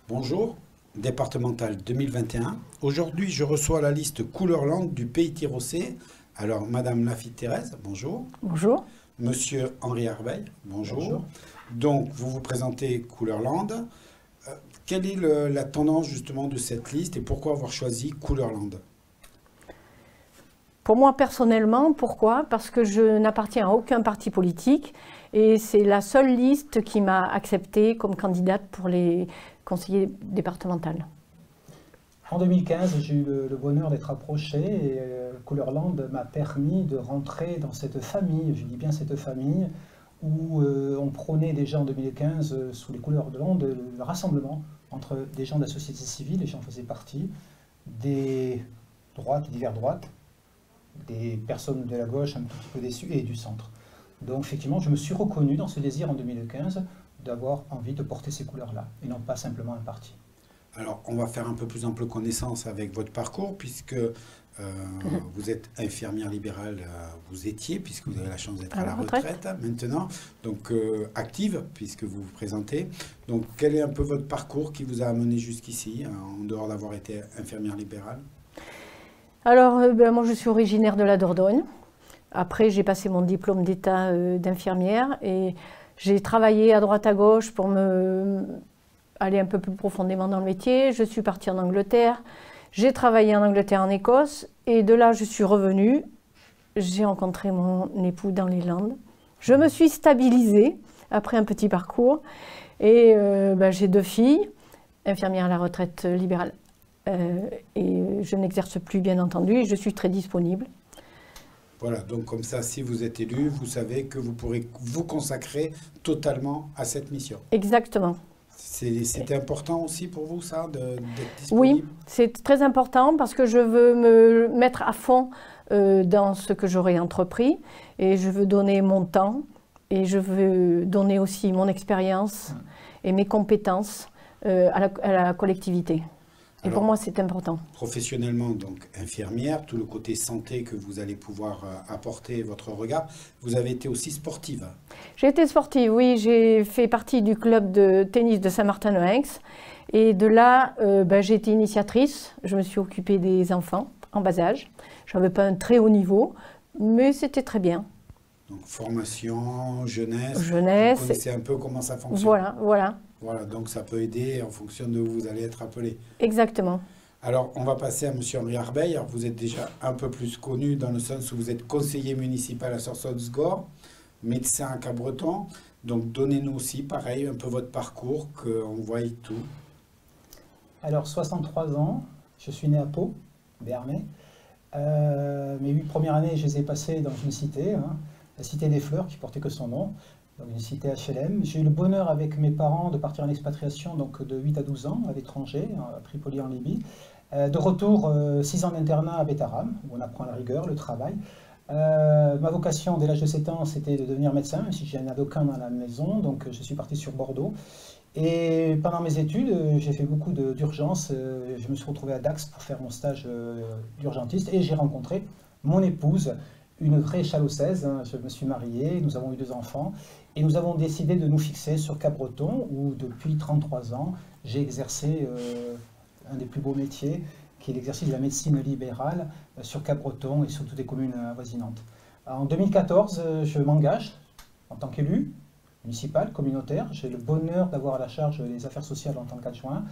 Bonjour, départemental 2021. Aujourd'hui, je reçois la liste Couleur-Land du Pays Tirossais. Alors, Madame Lafitte-Thérèse, bonjour. Bonjour. Monsieur Henri Arbeil, bonjour. Bonjour. Donc, vous vous présentez Couleur-Land. Quelle est la tendance justement de cette liste et pourquoi avoir choisi Couleur-Land? Pour moi personnellement, pourquoi? Parce que je n'appartiens à aucun parti politique et c'est la seule liste qui m'a acceptée comme candidate pour les conseillers départementaux. En 2015, j'ai eu le bonheur d'être approché et Couleur-Land m'a permis de rentrer dans cette famille, je dis bien cette famille, où on prônait déjà en 2015, sous les couleurs de Land, le rassemblement entre des gens de la société civile, et j'en faisais partie, des droites, divers droites, des personnes de la gauche un tout petit peu déçues et du centre. Donc effectivement, je me suis reconnu dans ce désir en 2015 d'avoir envie de porter ces couleurs-là, et non pas simplement un parti. Alors, on va faire un peu plus ample connaissance avec votre parcours, puisque vous êtes infirmière libérale, vous étiez, puisque vous avez la chance d'être à la retraite maintenant, donc active, puisque vous vous présentez. Donc, quel est un peu votre parcours qui vous a amené jusqu'ici, en dehors d'avoir été infirmière libérale? Alors, moi je suis originaire de la Dordogne. Après, j'ai passé mon diplôme d'état d'infirmière et j'ai travaillé à droite à gauche pour aller un peu plus profondément dans le métier. Je suis partie en Angleterre, j'ai travaillé en Angleterre, en Écosse, et de là je suis revenue. J'ai rencontré mon époux dans les Landes. Je me suis stabilisée après un petit parcours, et j'ai 2 filles, infirmières à la retraite libérale, et je n'exerce plus bien entendu, et je suis très disponible. Voilà, donc comme ça, si vous êtes élu, vous savez que vous pourrez vous consacrer totalement à cette mission. Exactement. C'était important aussi pour vous, ça, d'être disponible? Oui, c'est très important parce que je veux me mettre à fond dans ce que j'aurai entrepris et je veux donner mon temps et je veux donner aussi mon expérience et mes compétences à la collectivité. Et Alors, pour moi, c'est important. Professionnellement, donc infirmière, tout le côté santé que vous allez pouvoir apporter votre regard. Vous avez été aussi sportive. J'ai été sportive, oui. J'ai fait partie du club de tennis de Saint-Martin-le-Hens. Et de là, j'ai été initiatrice. Je me suis occupée des enfants en bas âge. Je n'avais pas un très haut niveau, mais c'était très bien. Donc formation, jeunesse. Jeunesse. Vous connaissez un peu comment ça fonctionne. Voilà, voilà. Voilà, donc ça peut aider en fonction de où vous allez être appelé. Exactement. Alors, on va passer à M. Henri Arbeil. Alors, vous êtes déjà un peu plus connu dans le sens où vous êtes conseiller municipal à Sorsons-Gorre, médecin à Cabreton. Donc, donnez-nous aussi, pareil, un peu votre parcours, qu'on voie tout. Alors, 63 ans, je suis né à Pau, Béarnais. Mes 8 premières années, je les ai passées dans une cité, la Cité des Fleurs, qui portait que son nom. Donc une cité HLM. J'ai eu le bonheur avec mes parents de partir en expatriation donc de 8 à 12 ans à l'étranger, à Tripoli en Libye. De retour, 6 ans d'internat à Bétaram, où on apprend la rigueur, le travail. Ma vocation dès l'âge de 7 ans, c'était de devenir médecin, même si j'ai un aucun dans la maison, donc je suis parti sur Bordeaux. Et pendant mes études, j'ai fait beaucoup d'urgences. Je me suis retrouvé à Dax pour faire mon stage d'urgentiste et j'ai rencontré mon épouse, une vraie Chalossaise. Je me suis marié, nous avons eu 2 enfants et nous avons décidé de nous fixer sur Cabreton où depuis 33 ans j'ai exercé un des plus beaux métiers qui est l'exercice de la médecine libérale sur Cabreton et sur toutes les communes avoisinantes. En 2014, je m'engage en tant qu'élu municipal, communautaire. J'ai le bonheur d'avoir à la charge des affaires sociales en tant qu'adjoint.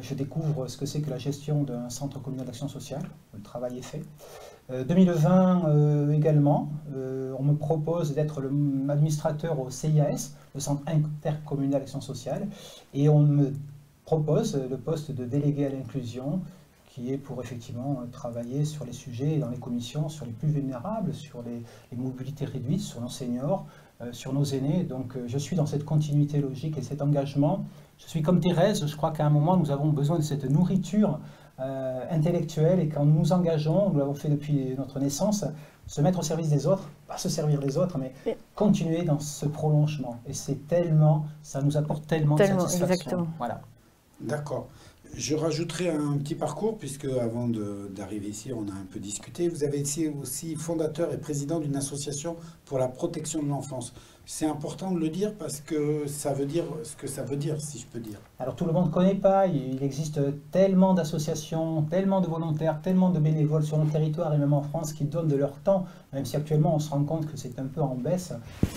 Je découvre ce que c'est que la gestion d'un centre communal d'action sociale. Le travail est fait. 2020 également, on me propose d'être l'administrateur au CIAS, le Centre intercommunal d'action sociale, et on me propose le poste de délégué à l'inclusion, qui est pour effectivement travailler sur les sujets dans les commissions, sur les plus vulnérables, sur les mobilités réduites, sur nos seniors, sur nos aînés. Donc je suis dans cette continuité logique et cet engagement. Je suis comme Thérèse, je crois qu'à un moment nous avons besoin de cette nourriture intellectuelle, et quand nous nous engageons, nous l'avons fait depuis notre naissance, se mettre au service des autres, pas se servir des autres, mais continuer dans ce prolongement. Et c'est tellement, ça nous apporte tellement de satisfaction. Exactement. Voilà. D'accord. Je rajouterai un petit parcours, puisque avant d'arriver ici, on a un peu discuté. Vous avez été aussi fondateur et président d'une association pour la protection de l'enfance. c'est important de le dire parce que ça veut dire ce que ça veut dire, si je peux dire. Alors tout le monde ne connaît pas, il existe tellement d'associations, tellement de volontaires, tellement de bénévoles sur notre territoire et même en France qui donnent de leur temps, même si actuellement on se rend compte que c'est un peu en baisse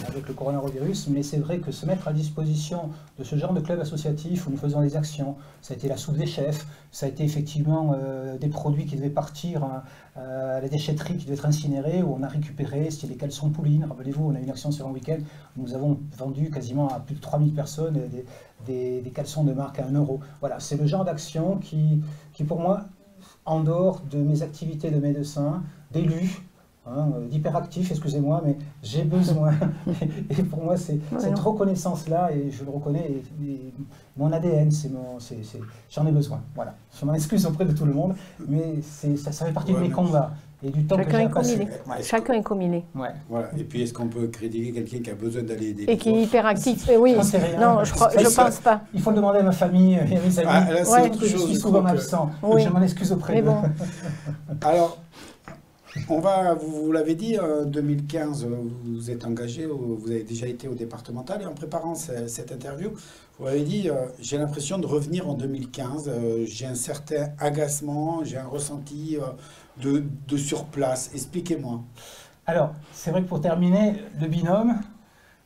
avec le coronavirus, mais c'est vrai que se mettre à disposition de ce genre de club associatif où nous faisons des actions, ça a été la soupe des chefs, ça a été effectivement des produits qui devaient partir à la déchetterie qui devait être incinérée, où on a récupéré, c'était les caleçons Pouline, rappelez-vous, on a eu une action sur un week-end, nous avons vendu quasiment à plus de 3000 personnes des caleçons de marque à 1 €. Voilà, c'est le genre d'action qui pour moi, en dehors de mes activités de médecin, d'élu, d'hyperactif, excusez-moi, mais j'ai besoin. Et pour moi, c'est cette reconnaissance-là, et je le reconnais, mon ADN, j'en ai besoin. Voilà. Je m'en excuse auprès de tout le monde, mais ça fait partie de mes combats. Et du temps chacun est comme il est. Chacun est comme il est. Ouais. Voilà. Et puis, est-ce qu'on peut critiquer quelqu'un qui a besoin d'aller aider et qui est hyperactif? Oui. Non, je ne pense pas. Il faut le demander à ma famille et à mes amis. Là, c'est autre chose, je suis souvent absent. Oui. Je m'en excuse auprès d'eux. Alors, vous l'avez dit, en 2015, vous êtes engagé, vous avez déjà été au départemental, et en préparant cette interview, vous avez dit, j'ai l'impression de revenir en 2015, j'ai un certain agacement, j'ai un ressenti de surplace. Expliquez-moi. Alors, c'est vrai que pour terminer, le binôme,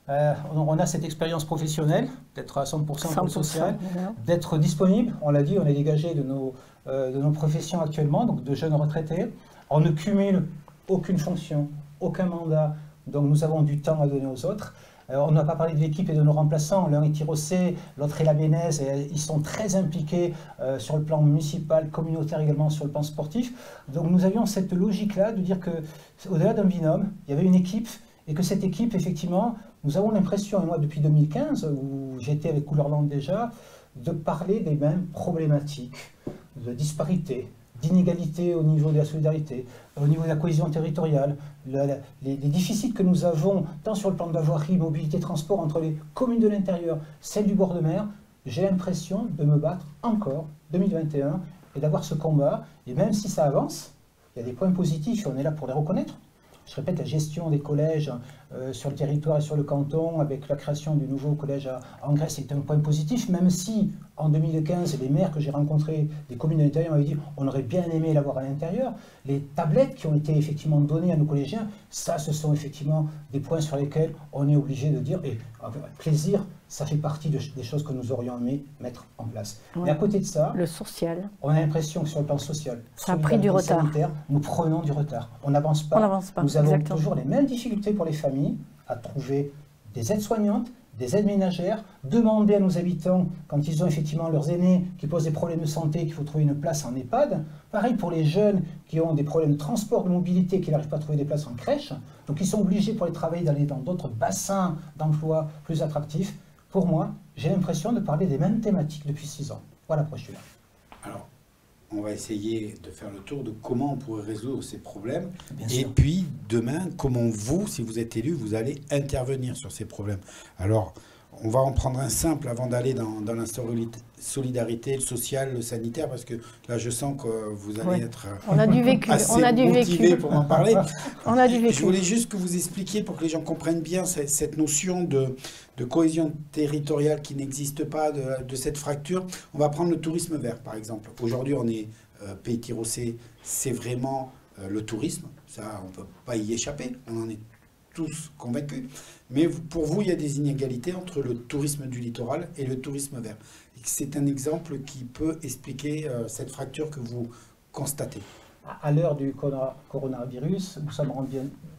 on a cette expérience professionnelle, d'être à 100% dans le social, d'être disponible, on l'a dit, on est dégagé de nos professions actuellement, donc de jeunes retraités. On ne cumule aucune fonction, aucun mandat, donc nous avons du temps à donner aux autres. On n'a pas parlé de l'équipe et de nos remplaçants, l'un est Tirossé, l'autre est la Bénaise, et ils sont très impliqués sur le plan municipal, communautaire également, sur le plan sportif. Donc nous avions cette logique-là de dire qu'au-delà d'un binôme, il y avait une équipe, et que cette équipe, effectivement, nous avons l'impression, et moi depuis 2015, où j'étais avec Couleur-Land déjà, de parler des mêmes problématiques de disparité, d'inégalité au niveau de la solidarité, au niveau de la cohésion territoriale, les déficits que nous avons, tant sur le plan de la voirie, mobilité, transport, entre les communes de l'intérieur, celles du bord de mer, j'ai l'impression de me battre encore, 2021, et d'avoir ce combat. Et même si ça avance, il y a des points positifs, et on est là pour les reconnaître. Je répète, la gestion des collèges sur le territoire et sur le canton, avec la création du nouveau collège en Grèce, est un point positif, même si en 2015, les maires que j'ai rencontrés des communes de l'intérieur m'avaient dit on aurait bien aimé l'avoir à l'intérieur. Les tablettes qui ont été effectivement données à nos collégiens, ça, ce sont effectivement des points sur lesquels on est obligé de dire, et avec plaisir, ça fait partie des choses que nous aurions aimé mettre en place. Ouais. Mais à côté de ça, le social, on a l'impression que sur le plan social, ça a pris du retard. Sanitaire, nous prenons du retard. On n'avance pas. On n'avance pas. Nous avons toujours les mêmes difficultés pour les familles à trouver des aides-soignantes, des aides ménagères, demander à nos habitants, quand ils ont effectivement leurs aînés qui posent des problèmes de santé, qu'il faut trouver une place en EHPAD. Pareil pour les jeunes qui ont des problèmes de transport, de mobilité, qui n'arrivent pas à trouver des places en crèche. Donc ils sont obligés pour les travailler d'aller dans d'autres bassins d'emploi plus attractifs. Pour moi, j'ai l'impression de parler des mêmes thématiques depuis 6 ans. Voilà pourquoi je suis là. Alors, on va essayer de faire le tour de comment on pourrait résoudre ces problèmes. Bien sûr. Et puis, demain, comment vous, si vous êtes élu, vous allez intervenir sur ces problèmes. Alors, on va en prendre un simple avant d'aller dans la solidarité, le social, le sanitaire, parce que là, je sens que vous allez être assez motivé pour en parler. On a du vécu. Je voulais juste que vous expliquiez, pour que les gens comprennent bien cette notion de cohésion territoriale qui n'existe pas, de cette fracture. On va prendre le tourisme vert, par exemple. Aujourd'hui, on est Pays Tirossé, c'est vraiment le tourisme. Ça, on ne peut pas y échapper. On en est tous convaincus. Mais pour vous, il y a des inégalités entre le tourisme du littoral et le tourisme vert. C'est un exemple qui peut expliquer cette fracture que vous constatez. À l'heure du coronavirus, nous sommes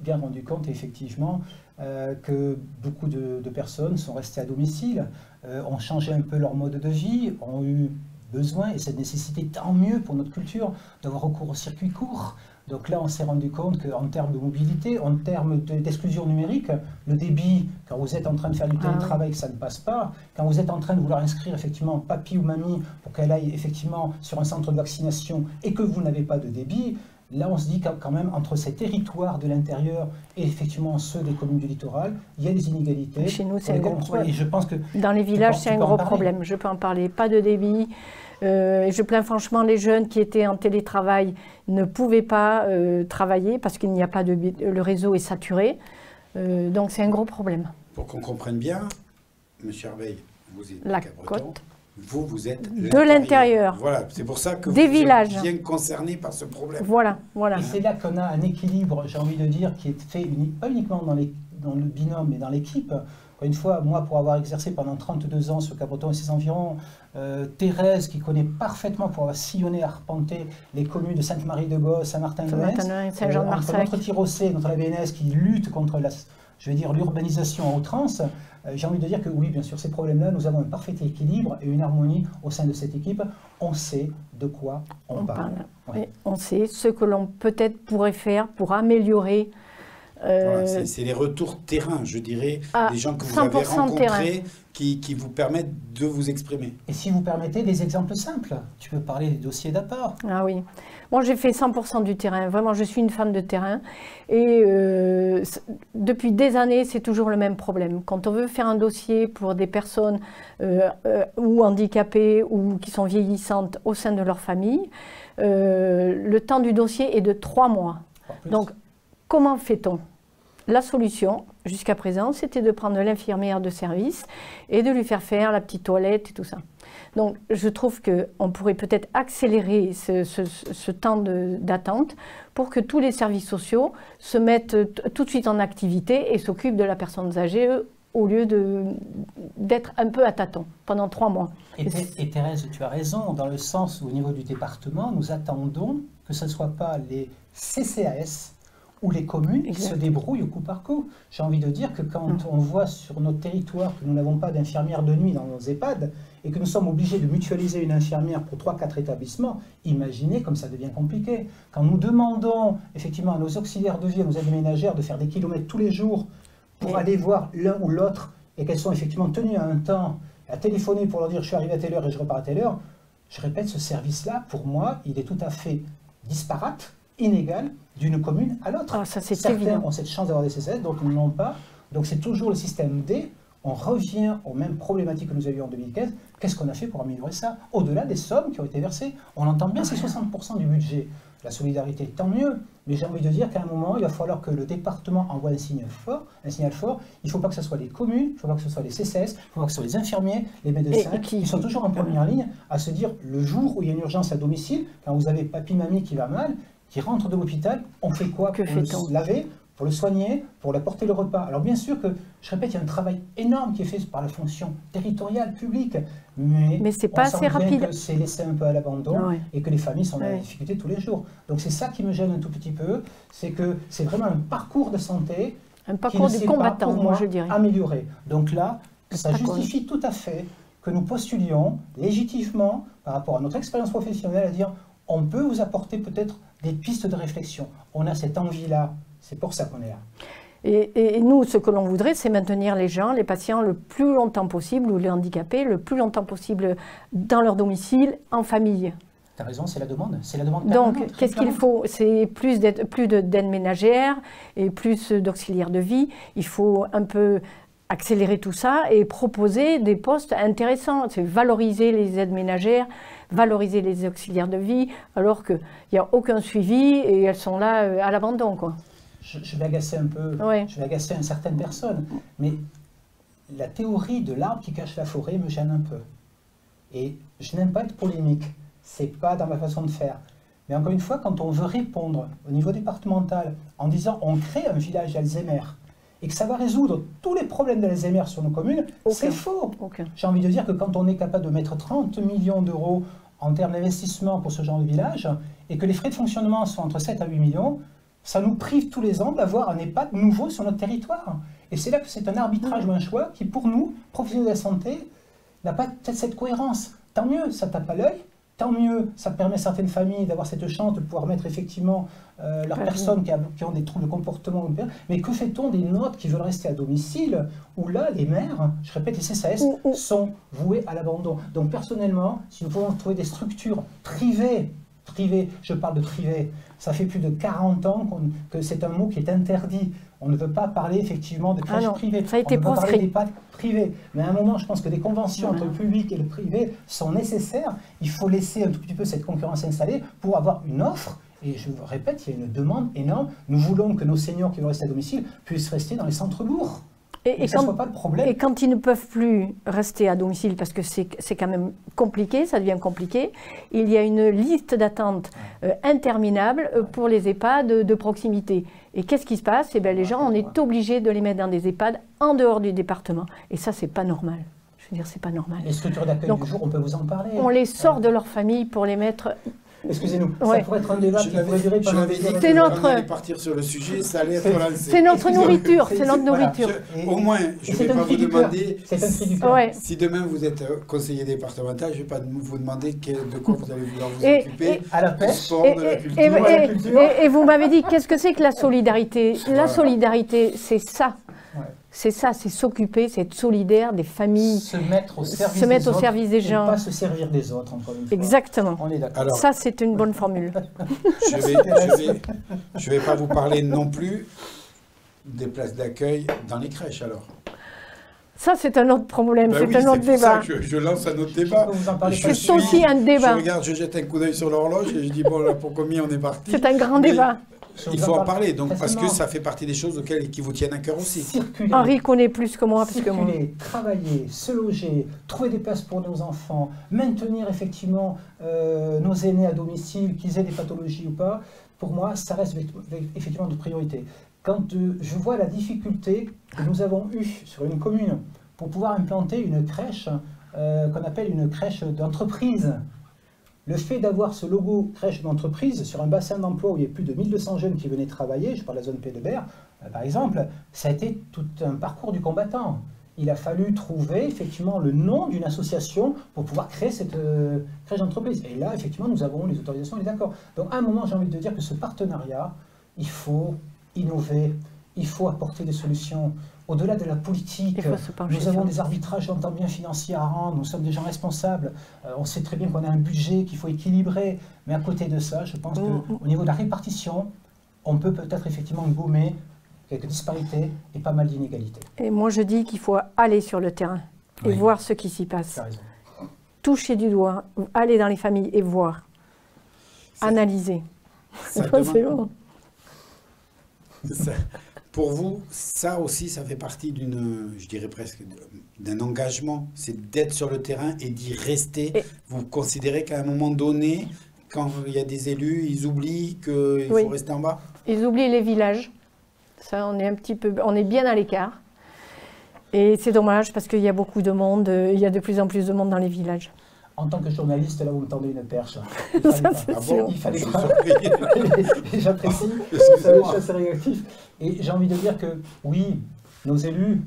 bien rendus compte effectivement que beaucoup de personnes sont restées à domicile, ont changé un peu leur mode de vie, ont eu besoin, et cette nécessité tant mieux pour notre culture, d'avoir recours au circuit court. Donc là, on s'est rendu compte qu'en termes de mobilité, en termes d'exclusion numérique, le débit, quand vous êtes en train de faire du télétravail, que ça ne passe pas, quand vous êtes en train de vouloir inscrire effectivement papy ou mamie pour qu'elle aille effectivement sur un centre de vaccination et que vous n'avez pas de débit, là on se dit quand même entre ces territoires de l'intérieur et effectivement ceux des communes du littoral, il y a des inégalités. Chez nous, c'est un gros problème. Et je pense que dans les villages, c'est un gros problème. Je peux en parler, pas de débit. Je plains franchement les jeunes qui étaient en télétravail ne pouvaient pas travailler parce qu'il n'y a pas de le réseau est saturé. Donc c'est un gros problème. Pour qu'on comprenne bien, M. Herveil, vous êtes la Cabreton. côte. Vous êtes de l'intérieur. Voilà, c'est pour ça que des vous villages. êtes bien concerné par ce problème. Voilà. Et c'est là qu'on a un équilibre, j'ai envie de dire, qui est fait pas uniquement dans le binôme, mais dans l'équipe. Une fois, moi, pour avoir exercé pendant 32 ans sur Cabreton et ses environs, Thérèse, qui connaît parfaitement, pour avoir sillonné, arpenté les communes de Sainte-Marie-de-Goz, Saint-Martin-de-Metz, Saint-Jean-de-Marsac, notre Tirocé, notre la BNS, qui lutte contre l'urbanisation à outrance, j'ai envie de dire que oui, bien sûr, ces problèmes-là, nous avons un parfait équilibre et une harmonie au sein de cette équipe. On sait de quoi on parle. Ouais. On sait ce que l'on peut-être pourrait faire pour améliorer. Voilà, c'est les retours terrain, je dirais, des gens que vous avez rencontrés qui vous permettent de vous exprimer. Et si vous permettez, des exemples simples. Tu peux parler des dossiers d'apport. Ah oui. Moi, j'ai fait 100% du terrain. Vraiment, je suis une femme de terrain. Et depuis des années, c'est toujours le même problème. Quand on veut faire un dossier pour des personnes ou handicapées ou qui sont vieillissantes au sein de leur famille, le temps du dossier est de 3 mois. Donc, comment fait-on? La solution, jusqu'à présent, c'était de prendre l'infirmière de service et de lui faire la petite toilette et tout ça. Donc, je trouve qu'on pourrait peut-être accélérer ce temps d'attente pour que tous les services sociaux se mettent tout de suite en activité et s'occupent de la personne âgée au lieu d'être un peu à tâtons pendant 3 mois. Et Thérèse, tu as raison, dans le sens où au niveau du département, nous attendons que ce ne soit pas les CCAS ou les communes qui se débrouillent au coup par coup. J'ai envie de dire que quand on voit sur notre territoire que nous n'avons pas d'infirmière de nuit dans nos EHPAD et que nous sommes obligés de mutualiser une infirmière pour 3-4 établissements, imaginez comme ça devient compliqué. Quand nous demandons effectivement à nos auxiliaires de vie, à nos aides ménagères de faire des kilomètres tous les jours pour aller voir l'un ou l'autre et qu'elles sont effectivement tenues à un temps, à téléphoner pour leur dire je suis arrivé à telle heure et je repars à telle heure, je répète, ce service-là, pour moi, il est tout à fait disparate, inégal d'une commune à l'autre. Certains ont cette chance d'avoir des CCS, d'autres ne l'ont pas. Donc c'est toujours le système D. On revient aux mêmes problématiques que nous avions en 2015. Qu'est-ce qu'on a fait pour améliorer ça? Au-delà des sommes qui ont été versées, on entend bien, c'est 60% du budget. La solidarité, tant mieux. Mais j'ai envie de dire qu'à un moment, il va falloir que le département envoie un signal fort. Il ne faut pas que ce soit les communes, il ne faut pas que ce soit les CCS, il ne faut pas que ce soit les infirmiers, les médecins, qui sont toujours en première ligne à se dire, le jour où il y a une urgence à domicile, quand vous avez papy-mamie qui va mal, qui rentre de l'hôpital, on fait quoi pour le laver, pour le soigner, pour lui apporter le repas? Alors bien sûr que, je répète, il y a un travail énorme qui est fait par la fonction territoriale, publique, mais c'est pas assez rapide. C'est laissé un peu à l'abandon et que les familles sont dans la difficulté tous les jours. Donc c'est ça qui me gêne un tout petit peu, c'est que c'est vraiment un parcours de santé, un parcours du combattant, moi je dirais. Amélioré. Donc là, ça justifie tout à fait que nous postulions légitimement par rapport à notre expérience professionnelle à dire on peut vous apporter peut-être des pistes de réflexion. On a cette envie-là, c'est pour ça qu'on est là. Et nous, ce que l'on voudrait, c'est maintenir les gens, les patients, le plus longtemps possible, ou les handicapés, le plus longtemps possible dans leur domicile, en famille. Tu as raison, c'est la demande. C'est la demande. Donc, qu'est-ce qu'il faut? C'est plus d'aide ménagère et plus d'auxiliaires de vie. Il faut un peu accélérer tout ça et proposer des postes intéressants. C'est valoriser les aides ménagères, valoriser les auxiliaires de vie, alors qu'il n'y a aucun suivi et elles sont là à l'abandon, quoi. Je vais agacer un peu, je vais agacer certaines personnes, mais la théorie de l'arbre qui cache la forêt me gêne un peu. Et je n'aime pas être polémique, c'est pas dans ma façon de faire. Mais encore une fois, quand on veut répondre au niveau départemental en disant on crée un village Alzheimer et que ça va résoudre tous les problèmes d'Alzheimer sur nos communes, c'est faux. J'ai envie de dire que quand on est capable de mettre 30 millions d'euros en termes d'investissement pour ce genre de village et que les frais de fonctionnement sont entre 7 à 8 millions, ça nous prive tous les ans d'avoir un EHPAD nouveau sur notre territoire. Et c'est là que c'est un arbitrage ou un choix qui, pour nous, professionnels de la santé, n'a pas peut-être cette cohérence. Tant mieux, ça tape à l'œil, tant mieux, ça permet à certaines familles d'avoir cette chance de pouvoir mettre effectivement leurs personnes qui ont des troubles de comportement. Mais que fait-on des nôtres qui veulent rester à domicile, où là, les maires, je répète, les CCAS, sont voués à l'abandon. Donc personnellement, si nous pouvons trouver des structures privées, je parle de privé, ça fait plus de 40 ans que c'est un mot qui est interdit. On ne veut pas parler effectivement de crèches privées. Ça a été proscrit. On ne veut pas parler d'EHPAD privés. Mais à un moment, je pense que des conventions entre le public et le privé sont nécessaires. Il faut laisser un tout petit peu cette concurrence installée pour avoir une offre. Et je vous répète, il y a une demande énorme. Nous voulons que nos seniors qui vont rester à domicile puissent rester dans les centres lourds. Et ça ne soit pas le problème. Et quand ils ne peuvent plus rester à domicile, parce que c'est quand même compliqué, ça devient compliqué, il y a une liste d'attente interminable pour les EHPAD de proximité. Et qu'est-ce qui se passe? Eh bien, les gens, on est obligé de les mettre dans des EHPAD en dehors du département. Et ça, c'est pas normal. Je veux dire, c'est pas normal. Les structures d'accueil du jour, on peut vous en parler. On les sort de leur famille pour les mettre... Excusez-nous, ça pourrait être un débat qui pourrait durer pendant des heures. C'est notre... On allait partir sur le sujet, ça allait être lancé. C'est notre nourriture, c'est notre nourriture. Au moins, je ne vais pas vous demander... C'est un cri du cœur. Si demain vous êtes conseiller départemental, je ne vais pas vous demander de quoi vous allez vouloir vous occuper. À la pêche, de la culture. Et vous m'avez dit, qu'est-ce que c'est que la solidarité? La solidarité, c'est ça. C'est ça, c'est s'occuper, c'est être solidaire des familles. Se mettre au service des gens. Et pas se servir des autres, encore une fois. Exactement. On est d'accord. Ça, c'est une bonne formule. Je vais pas vous parler non plus des places d'accueil dans les crèches, alors. Ça, c'est un autre problème, c'est un autre débat. Je lance un autre débat. C'est aussi un débat. Je regarde, je jette un coup d'œil sur l'horloge et je dis, bon, là, pour combien on est parti? C'est un grand débat. Il faut en parler, donc, parce que ça fait partie des choses qui vous tiennent à cœur aussi. Circuler, Henri connaît plus que moi. Travailler, se loger, trouver des places pour nos enfants, maintenir effectivement nos aînés à domicile, qu'ils aient des pathologies ou pas, pour moi, ça reste effectivement de priorité. Quand je vois la difficulté que nous avons eue sur une commune pour pouvoir implanter une crèche qu'on appelle une crèche d'entreprise, le fait d'avoir ce logo crèche d'entreprise sur un bassin d'emploi où il y a plus de 1200 jeunes qui venaient travailler, je parle de la zone Pays de Berre, par exemple, ça a été tout un parcours du combattant. Il a fallu trouver effectivement le nom d'une association pour pouvoir créer cette crèche d'entreprise. Et là, effectivement, nous avons les autorisations, on est d'accord. Donc à un moment, j'ai envie de dire que ce partenariat, il faut innover, il faut apporter des solutions. Au-delà de la politique, nous avons des arbitrages, j'entends bien, financiers à rendre, nous sommes des gens responsables, on sait très bien qu'on a un budget qu'il faut équilibrer, mais à côté de ça, je pense qu'au niveau de la répartition, on peut peut-être effectivement gommer quelques disparités et pas mal d'inégalités. Et moi je dis qu'il faut aller sur le terrain et voir ce qui s'y passe. Toucher du doigt, aller dans les familles et voir, analyser. C'est bon. Pour vous, ça aussi, ça fait partie je dirais presque, d'un engagement, c'est d'être sur le terrain et d'y rester. Vous considérez qu'à un moment donné, quand il y a des élus, ils oublient qu'il faut rester en bas? Ils oublient les villages. Ça, on est bien à l'écart. Et c'est dommage parce qu'il y a beaucoup de monde, il y a de plus en plus de monde dans les villages. En tant que journaliste, là, vous me tendez une perche. Il fallait pas. J'apprécie, vous savez, je suis assez réactif. Et j'ai envie de dire que, oui, nos élus,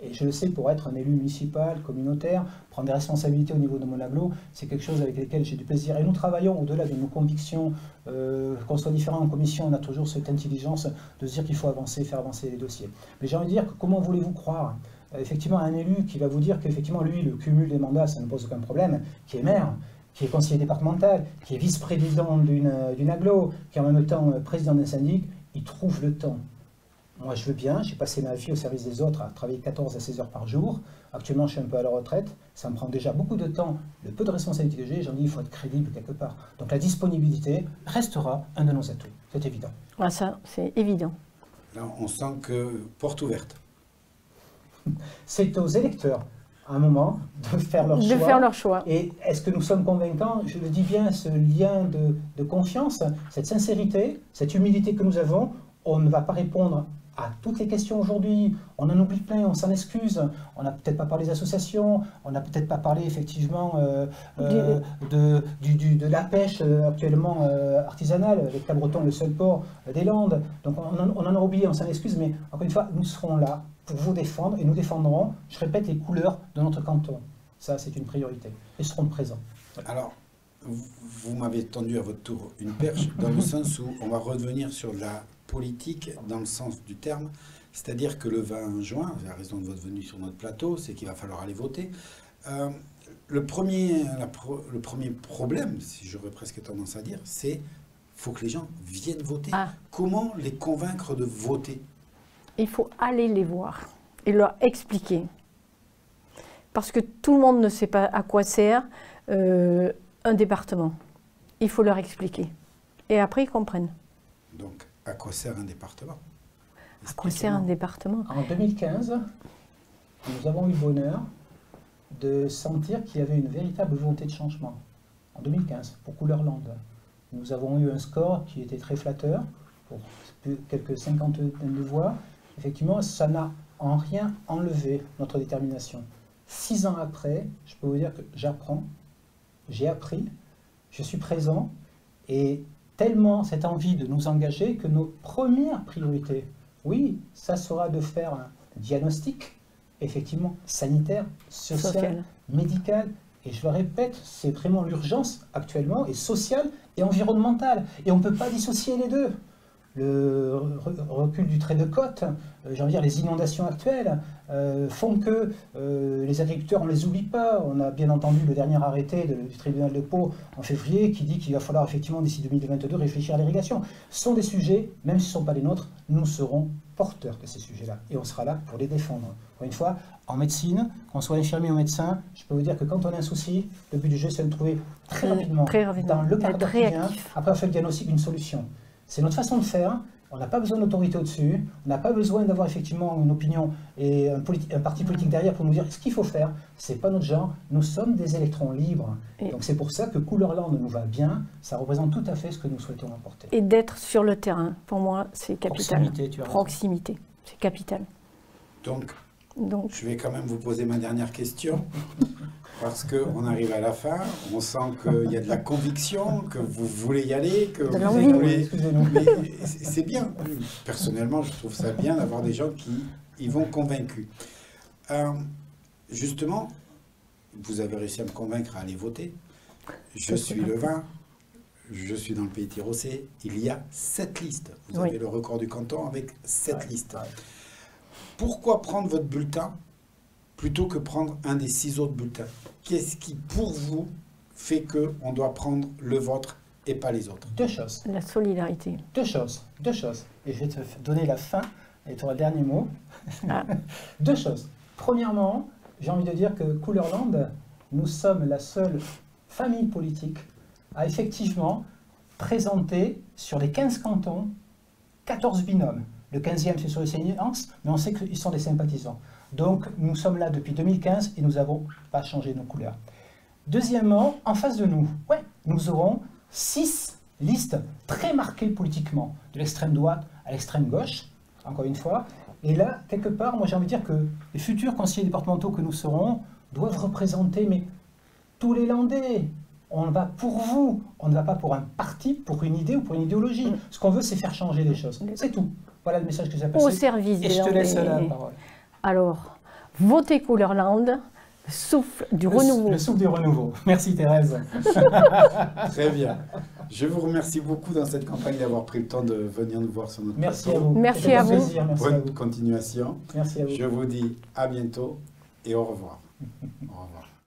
et je le sais, pour être un élu municipal, communautaire, prendre des responsabilités au niveau de mon agglo, c'est quelque chose avec lequel j'ai du plaisir. Et nous travaillons au-delà de nos convictions, qu'on soit différents en commission, on a toujours cette intelligence de se dire qu'il faut avancer, faire avancer les dossiers. Mais j'ai envie de dire que comment voulez-vous croire effectivement un élu qui va vous dire qu'effectivement lui, le cumul des mandats, ça ne pose aucun problème, qui est maire, qui est conseiller départemental, qui est vice-président d'une agglo, qui est en même temps président d'un syndic, il trouve le temps. Moi je veux bien, j'ai passé ma vie au service des autres à travailler 14 à 16 heures par jour. Actuellement je suis un peu à la retraite, ça me prend déjà beaucoup de temps, le peu de responsabilité que j'ai, j'en dis il faut être crédible quelque part. Donc la disponibilité restera un de nos atouts, c'est évident. Ah, ça c'est évident. Là on sent que porte ouverte. C'est aux électeurs, à un moment, de faire leur choix. Et est-ce que nous sommes convaincants? Je le dis bien, ce lien de confiance, cette sincérité, cette humilité que nous avons, on ne va pas répondre à toutes les questions aujourd'hui. On en oublie plein, on s'en excuse. On n'a peut-être pas parlé des associations, on n'a peut-être pas parlé effectivement de la pêche actuellement artisanale, avec Cabreton, le seul port des Landes. Donc on en a oublié, on s'en excuse, mais encore une fois, nous serons là pour vous défendre et nous défendrons, je répète, les couleurs de notre canton. Ça, c'est une priorité. Et seront présents. Alors, vous m'avez tendu à votre tour une perche, dans le sens où on va revenir sur la politique, dans le sens du terme, c'est-à-dire que le 20 juin, la raison de votre venue sur notre plateau, c'est qu'il va falloir aller voter. Le premier problème, si j'aurais presque tendance à dire, c'est qu'il faut que les gens viennent voter. Comment les convaincre de voter? Il faut aller les voir et leur expliquer. Parce que tout le monde ne sait pas à quoi sert un département. Il faut leur expliquer. Et après, ils comprennent. Donc, à quoi sert un département? À quoi sert un département? En 2015, nous avons eu le bonheur de sentir qu'il y avait une véritable volonté de changement. En 2015, pour Couleur-Land. Nous avons eu un score qui était très flatteur, pour quelques cinquantaine de voix. Effectivement, ça n'a en rien enlevé notre détermination. 6 ans après, je peux vous dire que j'apprends, j'ai appris, je suis présent, et tellement cette envie de nous engager que nos premières priorités, oui, ça sera de faire un diagnostic, effectivement, sanitaire, social, médical, et je le répète, c'est vraiment l'urgence actuellement, et sociale et environnementale, et on ne peut pas dissocier les deux. Le recul du trait de côte, j'ai envie de dire les inondations actuelles, font que les agriculteurs, on ne les oublie pas. On a bien entendu le dernier arrêté du tribunal de Pau en février qui dit qu'il va falloir effectivement d'ici 2022 réfléchir à l'irrigation. Ce sont des sujets, même si ce ne sont pas les nôtres, nous serons porteurs de ces sujets-là et on sera là pour les défendre. Encore une fois, en médecine, qu'on soit infirmier ou médecin, je peux vous dire que quand on a un souci, le but du jeu c'est de trouver très rapidement, dans le quart d'heure qui vient, après avoir fait le diagnostic, une solution. C'est notre façon de faire, on n'a pas besoin d'autorité au-dessus, on n'a pas besoin d'avoir effectivement une opinion et un parti politique derrière pour nous dire ce qu'il faut faire. Ce n'est pas notre genre, nous sommes des électrons libres. Donc c'est pour ça que Couleur-Land nous va bien, ça représente tout à fait ce que nous souhaitons apporter. Et d'être sur le terrain, pour moi, c'est capital. Proximité, tu as raison. Proximité, c'est capital. Donc, je vais quand même vous poser ma dernière question, parce qu'on arrive à la fin, on sent qu'il y a de la conviction, que vous voulez y aller, que vous voulez... C'est bien. Personnellement, je trouve ça bien d'avoir des gens qui y vont convaincus. Justement, vous avez réussi à me convaincre à aller voter. Je suis le 20, je suis dans le Pays Tirossais, il y a 7 listes. Vous avez le record du canton avec 7 listes. Pourquoi prendre votre bulletin plutôt que prendre un des 6 autres bulletins? Qu'est-ce qui, pour vous, fait qu'on doit prendre le vôtre et pas les autres? 2 choses. La solidarité. 2 choses. 2 choses. Et je vais te donner la fin, et tu auras le dernier mot. 2 choses. Premièrement, j'ai envie de dire que Couleur-Land, nous sommes la seule famille politique à effectivement présenter sur les 15 cantons 14 binômes. Le 15e, c'est sur les séances, mais on sait qu'ils sont des sympathisants. Donc, nous sommes là depuis 2015 et nous n'avons pas changé nos couleurs. Deuxièmement, en face de nous, nous aurons 6 listes très marquées politiquement, de l'extrême droite à l'extrême gauche, encore une fois. Et là, quelque part, moi j'ai envie de dire que les futurs conseillers départementaux que nous serons doivent représenter tous les Landais. On va pour vous, on ne va pas pour un parti, pour une idée ou pour une idéologie. Ce qu'on veut, c'est faire changer les choses. C'est tout. Voilà le message que j'ai passé. Au service des Landais. Et je te laisse la parole. Alors, votez Couleur-Land, le souffle du renouveau. Le souffle du renouveau. Merci Thérèse. Très bien. Je vous remercie beaucoup dans cette campagne d'avoir pris le temps de venir nous voir sur notre plateau. À vous. Merci à vous. Plaisir, merci Bonne à vous. continuation. Merci à vous. Je vous dis à bientôt et au revoir. Au revoir.